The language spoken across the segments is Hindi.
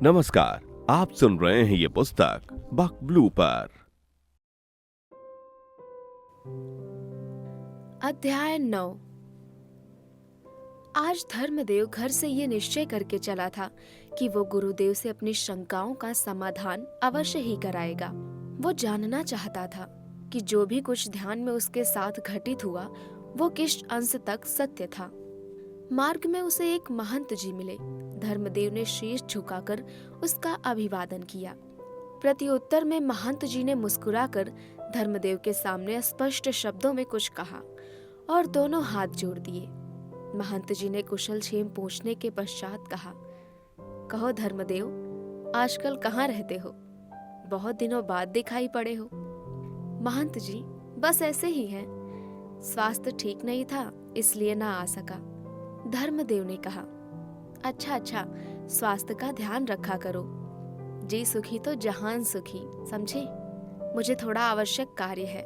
नमस्कार, आप सुन रहे हैं ये पुस्तक बक ब्लू पर। अध्याय 9। आज धर्मदेव घर से ये निश्चय करके चला था कि वो गुरुदेव से अपनी शंकाओं का समाधान अवश्य ही कराएगा। वो जानना चाहता था कि जो भी कुछ ध्यान में उसके साथ घटित हुआ वो किस अंश तक सत्य था। मार्ग में उसे एक महंत जी मिले। धर्मदेव ने शीश झुकाकर उसका अभिवादन किया। प्रत्युत्तर में महंत जी ने मुस्कुराकर धर्मदेव के सामने स्पष्ट शब्दों में कुछ कहा और दोनों हाथ जोड़ दिए। महंत जी ने कुशल क्षेम पूछने के पश्चात कहा, कहो धर्मदेव, आजकल कहाँ रहते हो? बहुत दिनों बाद दिखाई पड़े हो। महंत जी, बस ऐसे ही है, स्वास्थ्य ठीक नहीं था इसलिए ना आ सका। धर्मदेव ने कहा, अच्छा, स्वास्थ्य का ध्यान रखा करो। जी सुखी तो जहान सुखी, समझे? मुझे थोड़ा आवश्यक कार्य है,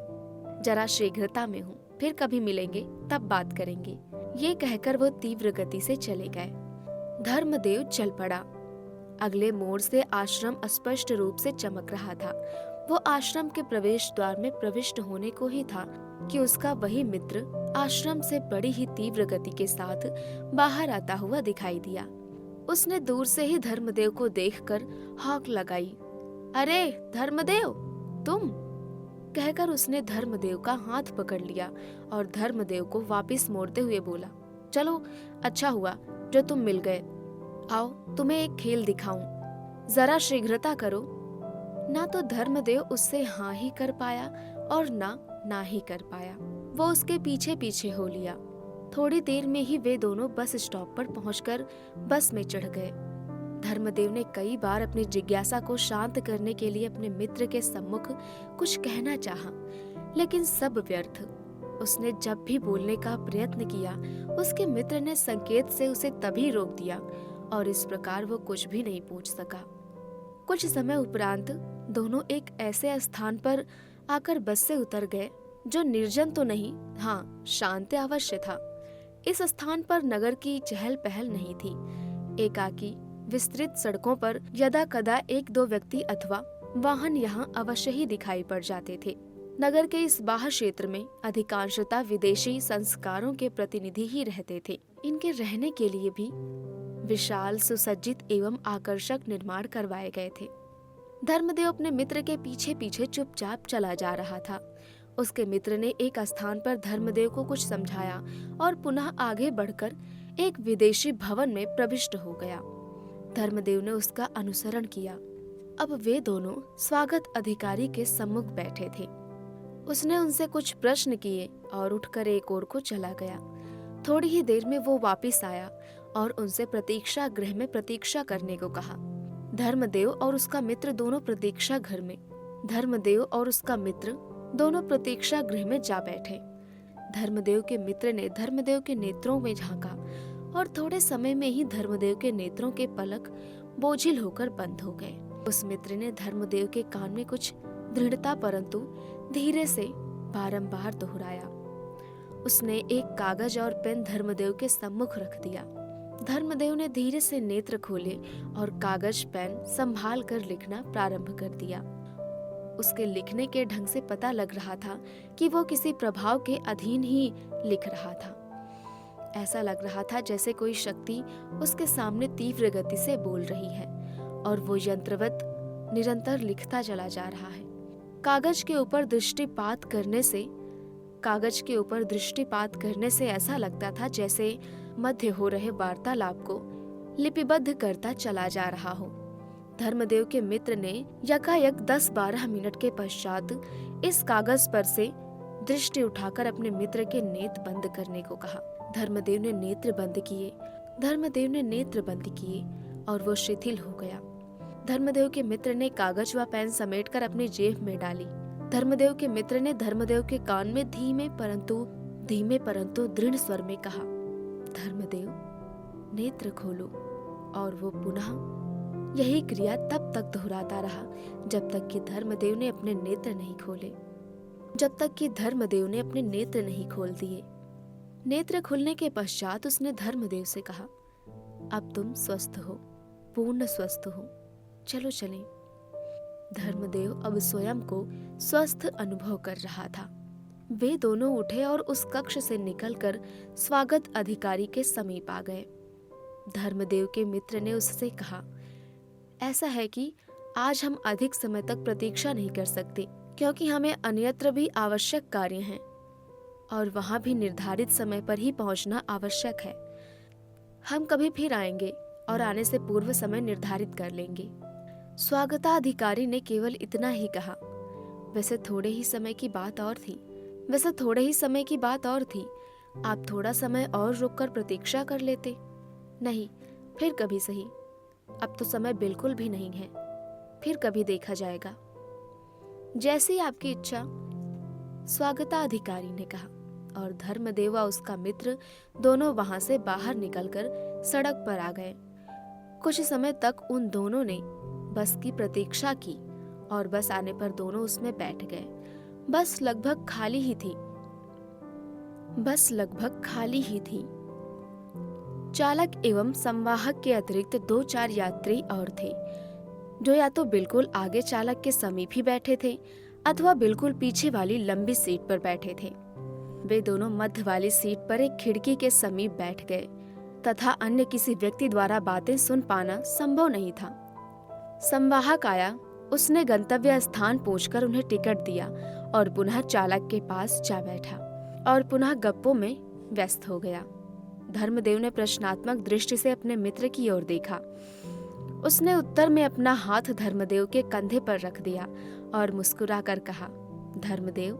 जरा शीघ्रता में हूँ, फिर कभी मिलेंगे तब बात करेंगे। ये कहकर वो तीव्र गति से चले गए। धर्मदेव चल पड़ा। अगले मोड़ से आश्रम स्पष्ट रूप से चमक रहा था। वो आश्रम के प्रवेश द्वार में प्रविष्ट होने को ही था कि उसका वही मित्र आश्रम से बड़ी ही तीव्र गति के साथ बाहर आता हुआ दिखाई दिया। उसने दूर से ही धर्मदेव को देखकर हॉक लगाई। अरे धर्मदेव, तुम? कहकर उसने धर्मदेव का हाथ पकड़ लिया और धर्मदेव को वापस मोड़ते हुए बोला, चलो, अच्छा हुआ जो तुम मिल गए। आओ तुम्हें एक खेल दिखाऊं, जरा शीघ्रता करो। ना तो धर्मदेव उससे हाँ ही कर पाया और ना ही कर पाया। वो उसके पीछे पीछे हो लिया। थोड़ी देर में ही वे दोनों बस स्टॉप पर पहुंचकर बस में चढ़ गए। धर्मदेव ने कई बार अपनी जिज्ञासा को शांत करने के लिए अपने मित्र के सम्मुख कुछ कहना चाहा, लेकिन सब व्यर्थ। उसने जब भी बोलने का प्रयत्न किया, उसके मित्र ने संकेत से उसे तभी रोक दिया और इस प्रकार वो कुछ भी नहीं पूछ सका। कुछ समय उपरांत दोनों एक ऐसे स्थान पर आकर बस से उतर गए जो निर्जन तो नहीं, हाँ शांत अवश्य था। इस स्थान पर नगर की चहल पहल नहीं थी। एकाकी विस्तृत सड़कों पर यदा कदा एक दो व्यक्ति अथवा वाहन यहाँ अवश्य ही दिखाई पड़ जाते थे। नगर के इस बाह्य क्षेत्र में अधिकांशतः विदेशी संस्कारों के प्रतिनिधि ही रहते थे। इनके रहने के लिए भी विशाल सुसज्जित एवं आकर्षक निर्माण करवाए गए थे। धर्मदेव अपने मित्र के पीछे पीछे चुपचाप चला जा रहा था। उसके मित्र ने एक स्थान पर धर्मदेव को कुछ समझाया और पुनः आगे बढ़कर एक विदेशी भवन में प्रविष्ट हो गया। धर्मदेव ने उसका अनुसरण किया। अब वे दोनों स्वागत अधिकारी के सम्मुख बैठे थे। उसने उनसे कुछ प्रश्न किए और उठकर एक ओर को चला गया। थोड़ी ही देर में वो वापस आया और उनसे प्रतीक्षा गृह में प्रतीक्षा करने को कहा। धर्मदेव और उसका मित्र दोनों प्रतीक्षा घर में धर्मदेव और उसका मित्र दोनों प्रतीक्षा गृह में जा बैठे। धर्मदेव के मित्र ने धर्मदेव के नेत्रों में झांका और थोड़े समय में ही धर्मदेव के नेत्रों के पलक बोझिल होकर बंद हो गए। उस मित्र ने धर्मदेव के कान में कुछ दृढ़ता परंतु धीरे से बारंबार दोहराया। उसने एक कागज और पेन धर्मदेव के सम्मुख रख दिया। धर्मदेव ने धीरे से नेत्र खोले और कागज पेन संभाल कर लिखना प्रारंभ कर दिया। उसके लिखने के ढंग से पता लग रहा था कि वो किसी प्रभाव के अधीन ही लिख रहा था। ऐसा लग रहा था जैसे कोई शक्ति उसके सामने तीव्र गति से बोल रही है और वो यंत्रवत निरंतर लिखता चला जा रहा है। कागज के ऊपर दृष्टिपात करने से ऐसा लगता था जैसे मध्य हो रहे वार्तालाप को लिपिबद्ध करता चला जा रहा हो। धर्मदेव के मित्र ने यकायक 10-12 मिनट के पश्चात इस कागज पर से दृष्टि उठाकर अपने मित्र के नेत्र बंद करने को कहा। धर्मदेव ने नेत्र बंद किए और वो शिथिल हो गया। धर्मदेव के मित्र ने कागज व पेन समेटकर अपनी जेब में डाली। धर्मदेव के मित्र ने धर्मदेव के कान में धीमे परंतु दृढ़ स्वर में कहा, धर्मदेव, नेत्र खोलो। और वो पुनः यही क्रिया तब तक दोहराता रहा जब तक कि धर्मदेव ने अपने नेत्र नहीं खोल दिए। नेत्र खुलने के पश्चात उसने धर्मदेव से कहा, अब तुम स्वस्थ हो, पूर्ण स्वस्थ हो। चलो चलें। धर्मदेव अब स्वयं को स्वस्थ अनुभव कर रहा था। वे दोनों उठे और उस कक्ष से निकलकर स्वागत अधिकारी के समीप आ गए। धर्मदेव के मित्र ने उससे कहा, ऐसा है कि आज हम अधिक समय तक प्रतीक्षा नहीं कर सकते, क्योंकि हमें अन्यत्र भी आवश्यक कार्य हैं और वहां भी निर्धारित समय पर ही पहुंचना आवश्यक है। हम कभी फिर आएंगे और आने से पूर्व समय निर्धारित कर लेंगे। स्वागताधिकारी ने केवल इतना ही कहा। वैसे थोड़े ही समय की बात और थी। आप थोड़ा समय और रुककर प्रतीक्षा कर लेते। नहीं, फिर कभी सही। अब तो समय बिल्कुल भी नहीं है, फिर कभी देखा जाएगा। जैसी आपकी इच्छा, स्वागताधिकारी ने कहा, और धर्मदेव व उसका मित्र दोनों वहां से बाहर निकलकर सड़क पर आ गए। कुछ समय तक उन दोनों ने बस की प्रतीक्षा की और बस आने पर दोनों उसमें बैठ गए। बस लगभग खाली ही थी। चालक एवं संवाहक के अतिरिक्त 2-4 यात्री और थे, जो या तो बिल्कुल आगे चालक के समीप ही बैठे थे अथवा बिल्कुल पीछे वाली लंबी सीट पर बैठे थे। वे दोनों मध्य वाली सीट पर एक खिड़की के समीप बैठ गए तथा अन्य किसी व्यक्ति द्वारा बातें सुन पाना संभव नहीं था। संवाहक आया, उसने गंतव्य स्थान पहुंचकर उन्हें टिकट दिया और पुनः चालक के पास जा बैठा और पुनः गप्पों में व्यस्त हो गया। धर्मदेव ने प्रश्नात्मक दृष्टि से अपने मित्र की ओर देखा। उसने उत्तर में अपना हाथ धर्मदेव के कंधे पर रख दिया और मुस्कुराकर कहा, धर्मदेव,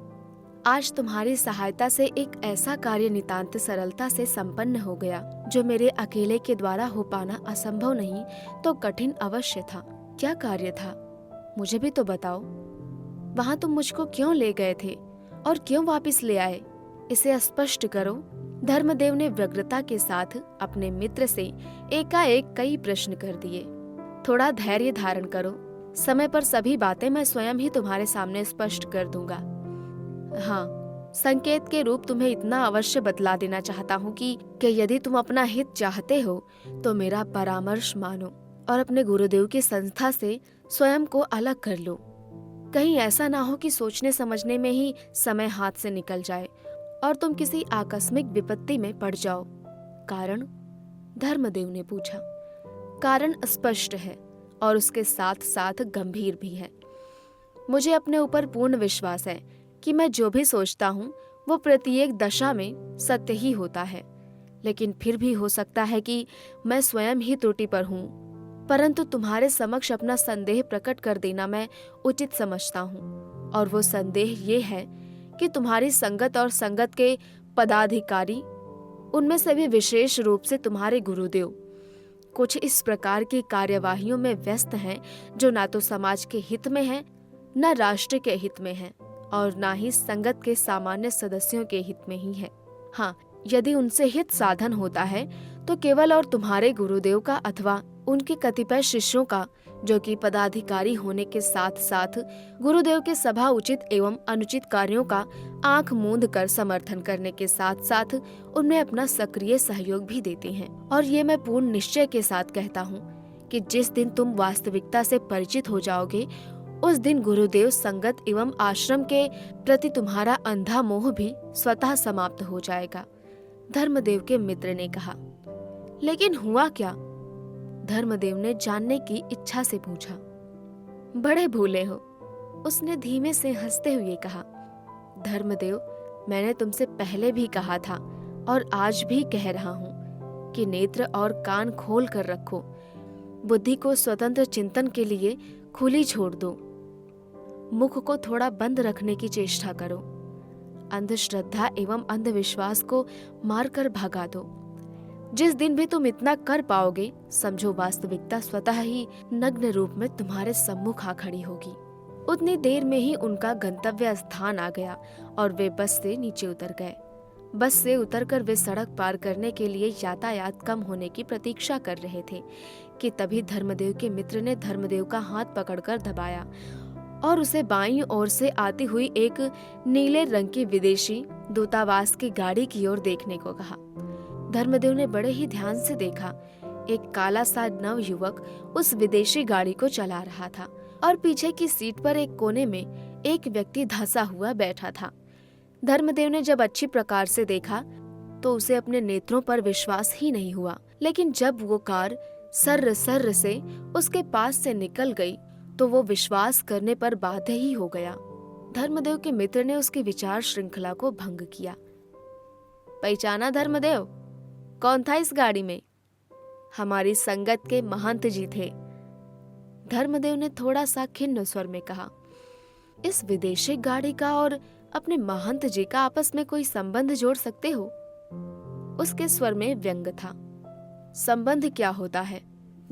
आज तुम्हारी सहायता से एक ऐसा कार्य नितांत सरलता से संपन्न हो गया जो मेरे अकेले के द्वारा हो पाना असंभव नहीं तो कठिन अवश्य था। क्या कार्य था? मुझे भी तो बताओ। वहां तुम मुझको क्यों ले गए थे और क्यों वापस ले आए? इसे स्पष्ट करो। धर्मदेव ने व्यग्रता के साथ अपने मित्र से एकाएक कई प्रश्न कर दिए। थोड़ा धैर्य धारण करो, समय पर सभी बातें मैं स्वयं ही तुम्हारे सामने स्पष्ट कर दूंगा। हाँ, संकेत के रूप तुम्हें इतना अवश्य बतला देना चाहता हूँ कि यदि तुम अपना हित चाहते हो तो मेरा परामर्श मानो और अपने गुरुदेव की संस्था से स्वयं को अलग कर लो। कहीं ऐसा ना हो कि सोचने समझने में ही समय हाथ से निकल जाए और तुम किसी आकस्मिक विपत्ति में पड़ जाओ। कारण? धर्मदेव ने पूछा। कारण स्पष्ट है और उसके साथ साथ गंभीर भी है। मुझे अपने ऊपर पूर्ण विश्वास है कि मैं जो भी सोचता हूँ वो प्रत्येक दशा में सत्य ही होता है, लेकिन फिर भी हो सकता है कि मैं स्वयं ही त्रुटि पर हूँ। परंतु तुम्हारे समक्ष अपना संदेह प्रकट कर देना मैं उचित समझता हूँ, और वो संदेह ये है कि तुम्हारी संगत और संगत के पदाधिकारी, उनमें से भी विशेष रूप से तुम्हारे गुरुदेव, कुछ इस प्रकार की कार्यवाहियों में व्यस्त हैं जो ना तो समाज के हित में है, न राष्ट्र के हित में है, और ना ही संगत के सामान्य सदस्यों के हित में ही है। हाँ, यदि उनसे हित साधन होता है तो केवल और तुम्हारे गुरुदेव का अथवा उनके कतिपय शिष्यों का, जो कि पदाधिकारी होने के साथ साथ गुरुदेव के सभा उचित एवं अनुचित कार्यों का आंख मूंद कर समर्थन करने के साथ साथ उनमें अपना सक्रिय सहयोग भी देते हैं। और ये मैं पूर्ण निश्चय के साथ कहता हूँ कि जिस दिन तुम वास्तविकता से परिचित हो जाओगे, उस दिन गुरुदेव, संगत एवं आश्रम के प्रति तुम्हारा अंधा मोह भी स्वतः समाप्त हो जाएगा। धर्मदेव के मित्र ने कहा। लेकिन हुआ क्या? धर्मदेव ने जानने की इच्छा से पूछा। बड़े भूले हो, उसने धीमे से हंसते हुए कहा। धर्मदेव, मैंने तुमसे पहले भी कहा था और आज भी कह रहा हूँ कि नेत्र और कान खोल कर रखो, बुद्धि को स्वतंत्र चिंतन के लिए खुली छोड़ दो, मुख को थोड़ा बंद रखने की चेष्टा करो, अंधश्रद्धा एवं अंधविश्वास को मारकर भगा दो। जिस दिन भी तुम इतना कर पाओगे, समझो वास्तविकता स्वतः ही नग्न रूप में तुम्हारे सम्मुख आ खड़ी होगी। उतनी देर में ही उनका गंतव्य स्थान आ गया और वे बस से नीचे उतर गए। बस से उतरकर वे सड़क पार करने के लिए यातायात कम होने की प्रतीक्षा कर रहे थे कि तभी धर्मदेव के मित्र ने धर्मदेव का हाथ पकड़कर दबाया और उसे बाईं ओर से आती हुई एक नीले रंग की विदेशी दूतावास की गाड़ी की ओर देखने को कहा। धर्मदेव ने बड़े ही ध्यान से देखा एक काला सा नव युवक उस विदेशी गाड़ी को चला रहा था और पीछे की सीट पर एक कोने में एक व्यक्ति धंसा हुआ बैठा था। धर्मदेव ने जब अच्छी प्रकार से देखा तो उसे अपने नेत्रों पर विश्वास ही नहीं हुआ। लेकिन जब वो कार सर्र सर्र से उसके पास से निकल गई तो वो विश्वास करने पर बाध्य ही हो गया। धर्मदेव के मित्र ने उसकी विचार श्रृंखला को भंग किया। पहचाना धर्मदेव? कौन था इस गाड़ी में? हमारी संगत के महंत जी थे। धर्मदेव ने थोड़ा सा खिन्न स्वर में कहा। इस विदेशी गाड़ी का और अपने महंत जी का आपस में कोई संबंध जोड़ सकते हो? उसके स्वर में व्यंग था। संबंध क्या होता है?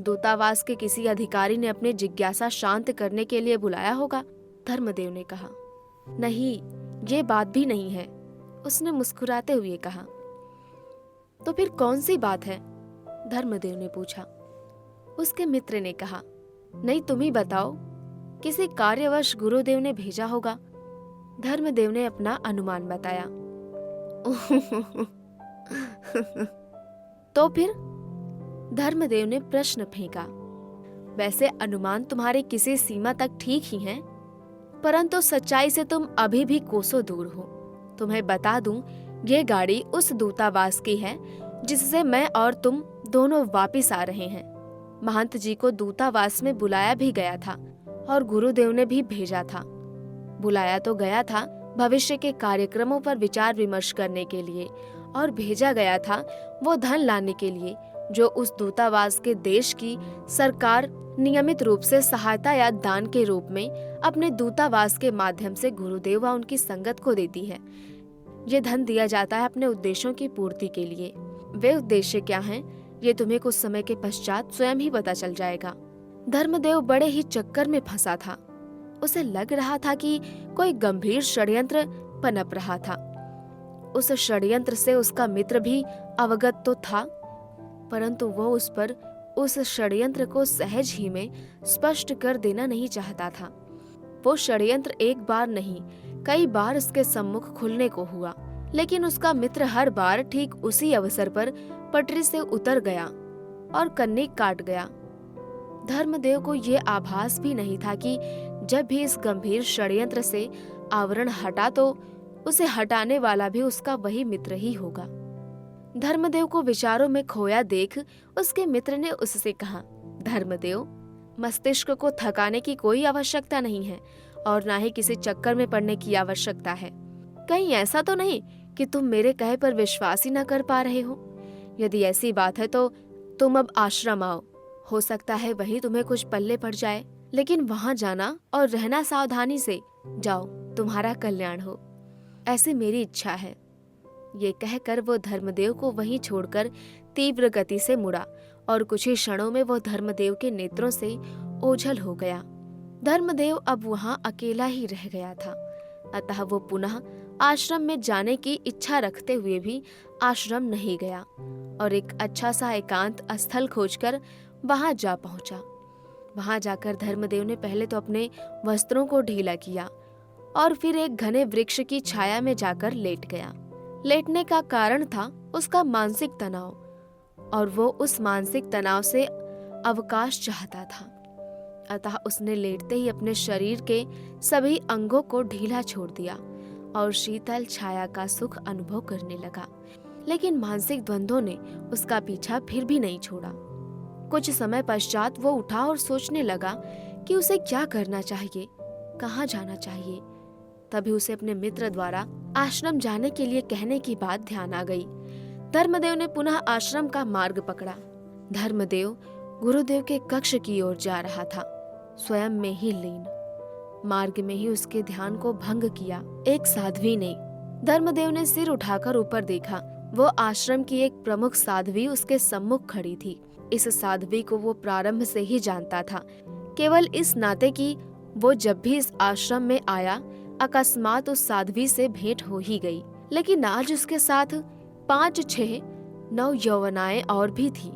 दूतावास के किसी अधिकारी ने अपनी जिज्ञासा शांत करने के लिए बुलाया होगा, धर्मदेव ने कहा। नहीं, ये बात भी नहीं है, उसने मुस्कुराते हुए कहा। तो फिर कौन सी बात है? धर्मदेव ने पूछा। उसके मित्र ने कहा, नहीं तुम ही बताओ। किसी कार्यवश गुरुदेव ने भेजा होगा। धर्मदेव ने अपना अनुमान बताया। तो फिर? धर्मदेव ने प्रश्न फेंका। वैसे अनुमान तुम्हारे किसी सीमा तक ठीक ही हैं, परंतु सच्चाई से तुम अभी भी कोसों दूर हो। तुम्हें बता दूं, ये गाड़ी उस दूतावास की है जिससे मैं और तुम दोनों वापिस आ रहे हैं। महंत जी को दूतावास में बुलाया भी गया था और गुरुदेव ने भी भेजा था। बुलाया तो गया था भविष्य के कार्यक्रमों पर विचार विमर्श करने के लिए, और भेजा गया था वो धन लाने के लिए जो उस दूतावास के देश की सरकार नियमित रूप से सहायता या दान के रूप में अपने दूतावास के माध्यम से गुरुदेव व उनकी संगत को देती है। ये धन दिया जाता है अपने उद्देश्यों की पूर्ति के लिए। वे उद्देश्य क्या हैं, ये तुम्हें कुछ समय के पश्चात स्वयं ही पता चल जाएगा। धर्मदेव बड़े ही चक्कर में फंसा था। उसे लग रहा था कि कोई गंभीर षड्यंत्र पनप रहा था। उस षड्यंत्र से उसका मित्र भी अवगत तो था, परंतु वो उस पर उस षड्यंत्र को सहज ही में स्पष्ट कर देना नहीं चाहता था। वो षड्यंत्र एक बार नहीं, कई बार उसके सम्मुख खुलने को हुआ, लेकिन उसका मित्र हर बार ठीक उसी अवसर पर पटरी से उतर गया और कन्नी काट गया। धर्मदेव को ये आभास भी नहीं था कि जब भी इस गंभीर षड्यंत्र से आवरण हटा तो उसे हटाने वाला भी उसका वही मित्र ही होगा। धर्मदेव को विचारों में खोया देख उसके मित्र ने उससे कहा, धर्मदेव, मस्तिष्क को थकाने की कोई आवश्यकता नहीं है और ना ही किसी चक्कर में पड़ने की आवश्यकता है। कहीं ऐसा तो नहीं कि तुम मेरे कहे पर विश्वास ही न कर पा रहे हो? यदि ऐसी बात है तो तुम अब आश्रम आओ। हो सकता है वहीं तुम्हें कुछ पल्ले पड़ जाए, लेकिन वहां जाना और रहना सावधानी से। जाओ, तुम्हारा कल्याण हो, ऐसी मेरी इच्छा है। ये कहकर वो धर्मदेव को वहीं छोड़कर तीव्र गति से मुड़ा और कुछ ही क्षणों में वो धर्मदेव के नेत्रों से ओझल हो गया। धर्मदेव अब वहां अकेला ही रह गया था, अतः वो पुनः आश्रम में जाने की इच्छा रखते हुए भी आश्रम नहीं गया और एक अच्छा सा एकांत स्थल खोजकर वहां जा पहुंचा। वहां जाकर धर्मदेव ने पहले तो अपने वस्त्रों को ढीला किया और फिर एक घने वृक्ष की छाया में जाकर लेट गया। लेटने का कारण था उसका मानसिक तनाव, और वो उस मानसिक तनाव से अवकाश चाहता था। अतः उसने लेटते ही अपने शरीर के सभी अंगों को ढीला छोड़ दिया और शीतल छाया का सुख अनुभव करने लगा। लेकिन मानसिक द्वंद्वों ने उसका पीछा फिर भी नहीं छोड़ा। कुछ समय पश्चात वो उठा और सोचने लगा कि उसे क्या करना चाहिए, कहाँ जाना चाहिए। तभी उसे अपने मित्र द्वारा आश्रम जाने के लिए कहने की बात ध्यान आ गई। धर्मदेव ने पुनः आश्रम का मार्ग पकड़ा। धर्मदेव गुरुदेव के कक्ष की ओर जा रहा था, स्वयं में ही लीन। मार्ग में ही उसके ध्यान को भंग किया एक साध्वी ने। धर्मदेव ने सिर उठाकर ऊपर देखा। वो आश्रम की एक प्रमुख साध्वी उसके सम्मुख खड़ी थी। इस साध्वी को वो प्रारंभ से ही जानता था, केवल इस नाते कि वो जब भी इस आश्रम में आया अकस्मात उस साध्वी से भेंट हो ही गई। लेकिन आज उसके साथ 5-6 नवयौवनाएं और भी थी।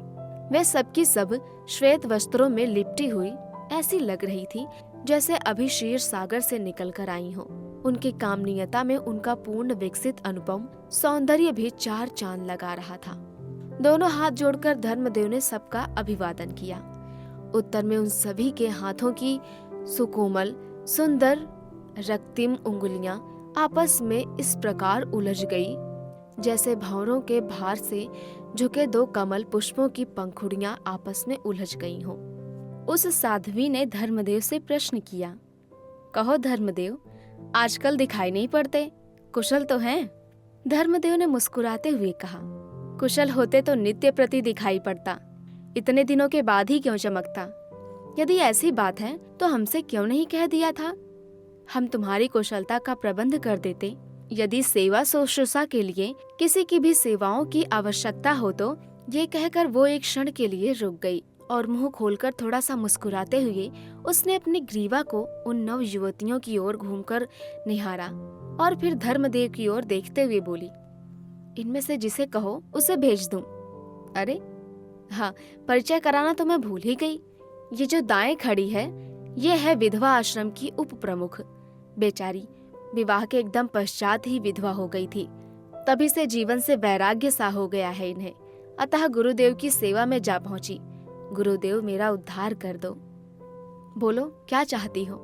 वे सबकी सब श्वेत वस्त्रों में लिपटी हुई ऐसी लग रही थी जैसे अभी क्षीर सागर से निकल कर आई हो। उनकी कामनीयता में उनका पूर्ण विकसित अनुपम सौंदर्य भी चार चांद लगा रहा था। दोनों हाथ जोड़कर धर्मदेव ने सबका अभिवादन किया। उत्तर में उन सभी के हाथों की सुकोमल सुंदर रक्तिम उंगलियां आपस में इस प्रकार उलझ गई जैसे भंवरों के भार से झुके दो कमल पुष्पों की पंखुड़ियां आपस में उलझ गई हों। उस साध्वी ने धर्मदेव से प्रश्न किया, कहो धर्मदेव, आजकल दिखाई नहीं पड़ते, कुशल तो हैं? धर्मदेव ने मुस्कुराते हुए कहा, कुशल होते तो नित्य प्रति दिखाई पड़ता, इतने दिनों के बाद ही क्यों चमकता? यदि ऐसी बात है तो हमसे क्यों नहीं कह दिया था? हम तुम्हारी कुशलता का प्रबंध कर देते। यदि सेवा शुश्रूषा के लिए किसी की भी सेवाओं की आवश्यकता हो तो ये कहकर वो एक क्षण के लिए रुक गई और मुंह खोलकर थोड़ा सा मुस्कुराते हुए उसने अपनी ग्रीवा को उन नव युवतियों की ओर घूमकर निहारा और फिर धर्मदेव की ओर देखते हुए बोली, इनमें से जिसे कहो उसे भेज दूं। अरे हाँ, परिचय कराना तो मैं भूल ही गई। ये जो दाएं खड़ी है ये है विधवा आश्रम की उप प्रमुख। बेचारी विवाह के एकदम पश्चात ही विधवा हो गई थी, तभी से जीवन से वैराग्य सा हो गया है इन्हें, अतः गुरुदेव की सेवा में जा पहुंची। गुरुदेव मेरा उद्धार कर दो। बोलो क्या चाहती हो?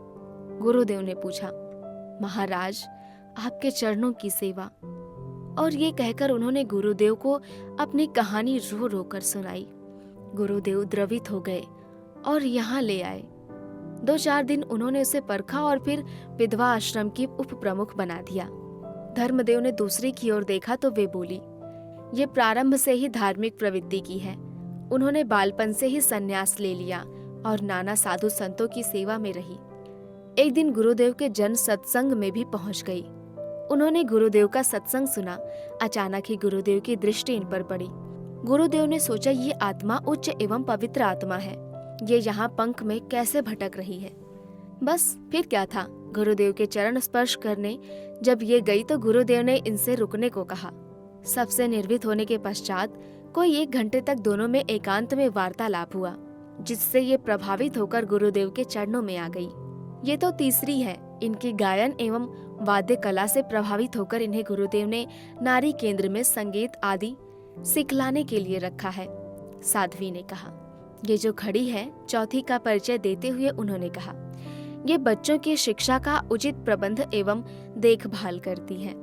गुरुदेव ने पूछा। महाराज, आपके चरणों की सेवा। और ये कहकर उन्होंने गुरुदेव को अपनी कहानी रो रो कर सुनाई। गुरुदेव द्रवित हो गए और यहाँ ले आए। 2-4 दिन उन्होंने उसे परखा और फिर विधवा आश्रम की उप प्रमुख बना दिया। धर्मदेव ने दूसरी की ओर देखा तो वे बोली, ये प्रारंभ से ही धार्मिक प्रवृत्ति की है। उन्होंने बालपन से ही संन्यास ले लिया और नाना साधु संतों की सेवा में रही। एक दिन गुरुदेव के जन सत्संग में भी पहुंच गई। उन्होंने गुरुदेव का सत्संग सुना। अचानक ही गुरुदेव की दृष्टि इन पर पड़ी। गुरुदेव ने सोचा, ये आत्मा उच्च एवं पवित्र आत्मा है, ये यहाँ पंख में कैसे भटक रही है। बस फिर क्या था, गुरुदेव के चरण स्पर्श करने जब ये गई तो गुरुदेव ने इनसे रुकने को कहा। सबसे निर्भीत होने के पश्चात कोई 1 घंटे तक दोनों में एकांत में वार्तालाप हुआ, जिससे ये प्रभावित होकर गुरुदेव के चरणों में आ गई। ये तो तीसरी है। इनकी गायन एवं वाद्य कला से प्रभावित होकर इन्हें गुरुदेव ने नारी केंद्र में संगीत आदि सिखलाने के लिए रखा है। साध्वी ने कहा। ये जो खड़ी है, चौथी का परिचय देते हुए उन्होंने कहा, ये बच्चों की शिक्षा का उचित प्रबंध एवं देखभाल करती है।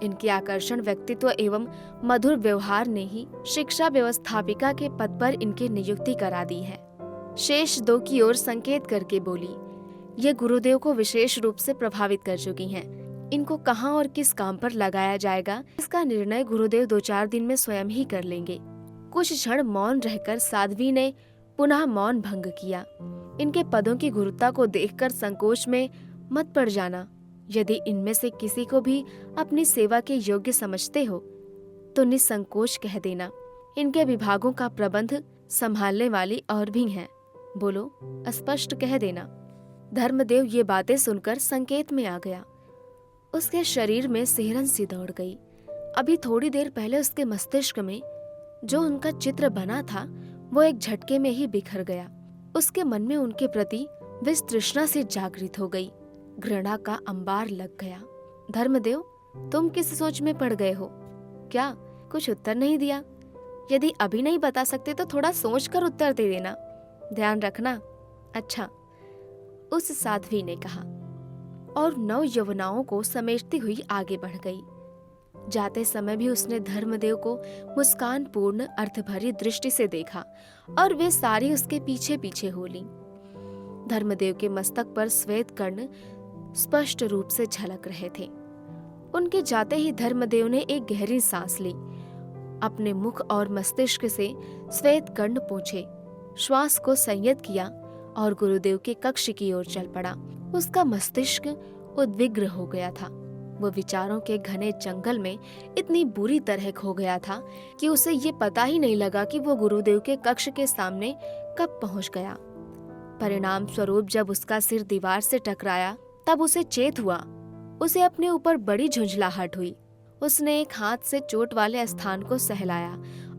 इनके आकर्षण व्यक्तित्व एवं मधुर व्यवहार ने ही शिक्षा व्यवस्थापिका के पद पर इनकी नियुक्ति करा दी है। शेष 2 की ओर संकेत करके बोली, ये गुरुदेव को विशेष रूप से प्रभावित कर चुकी हैं। इनको कहाँ और किस काम पर लगाया जाएगा, इसका निर्णय गुरुदेव 2-4 दिन में स्वयं ही कर लेंगे। कुछ क्षण मौन रहकर साध्वी ने पुनः मौन भंग किया। इनके पदों की गुरुता को देखकर संकोच में मत पड़ जाना। यदि इनमें से किसी को भी अपनी सेवा के योग्य समझते हो तो निसंकोच कह देना। इनके विभागों का प्रबंध संभालने वाली और भी हैं। बोलो, स्पष्ट कह देना। धर्मदेव ये बातें सुनकर संकेत में आ गया। उसके शरीर में सिहरन सी दौड़ गई। अभी थोड़ी देर पहले उसके मस्तिष्क में जो उनका चित्र बना था वो एक झटके में ही बिखर गया। उसके मन में उनके प्रति विस्तृष्णा से जागृत हो गई। घृणा का अंबार लग गया। धर्मदेव, तुम किस सोच में पड़ गए हो? क्या कुछ उत्तर नहीं दिया? यदि अभी नहीं बता सकते तो थोड़ा सोचकर उत्तर दे देना, ध्यान रखना। अच्छा, उस साध्वी ने कहा और 9 यवनाओं को समेटती हुई आगे बढ़ गई। जाते समय भी उसने धर्मदेव को मुस्कान पूर्ण अर्थभरी दृष्टि से देखा और वे सारी उसके पीछे पीछे हो लीं। धर्मदेव के मस्तक पर श्वेत कर्ण स्पष्ट रूप से झलक रहे थे। उनके जाते ही धर्मदेव ने एक गहरी सांस ली। अपने मुख और मस्तिष्क से श्वेत कर्ण पोंछे, श्वास को संयत किया और गुरुदेव के कक्ष की ओर चल पड़ा। उसका मस्तिष्क उद्विग्न हो गया था। वो विचारों के घने जंगल में इतनी बुरी तरह खो गया था कि उसे ये पता ही नहीं लगा कि वो गुरुदेव के कक्ष के सामने कब पहुंच गया। परिणाम स्वरूप जब उसका सिर दीवार से टकराया तब उसे चेत हुआ। उसे अपने ऊपर बड़ी झुंझलाहट हुई। उसने एक हाथ से चोट वाले स्थान को सहलाया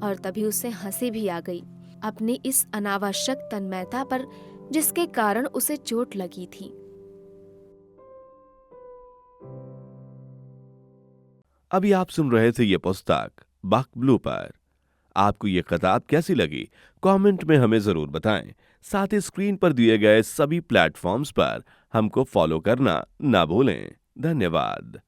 और तभी उसे हंसी भी आ गई अपनी इस अनावश्यक तन्मयता पर जिसके कारण उसे चोट लगी थी। अभी आप सुन रहे थे ये पुस्तक बक ब्लू पर। आपको ये किताब कैसी लगी कमेंट में हमें जरूर बताएं। साथ ही स्क्रीन पर दिए गए सभी प्लेटफॉर्म्स पर हमको फॉलो करना ना भूलें। धन्यवाद।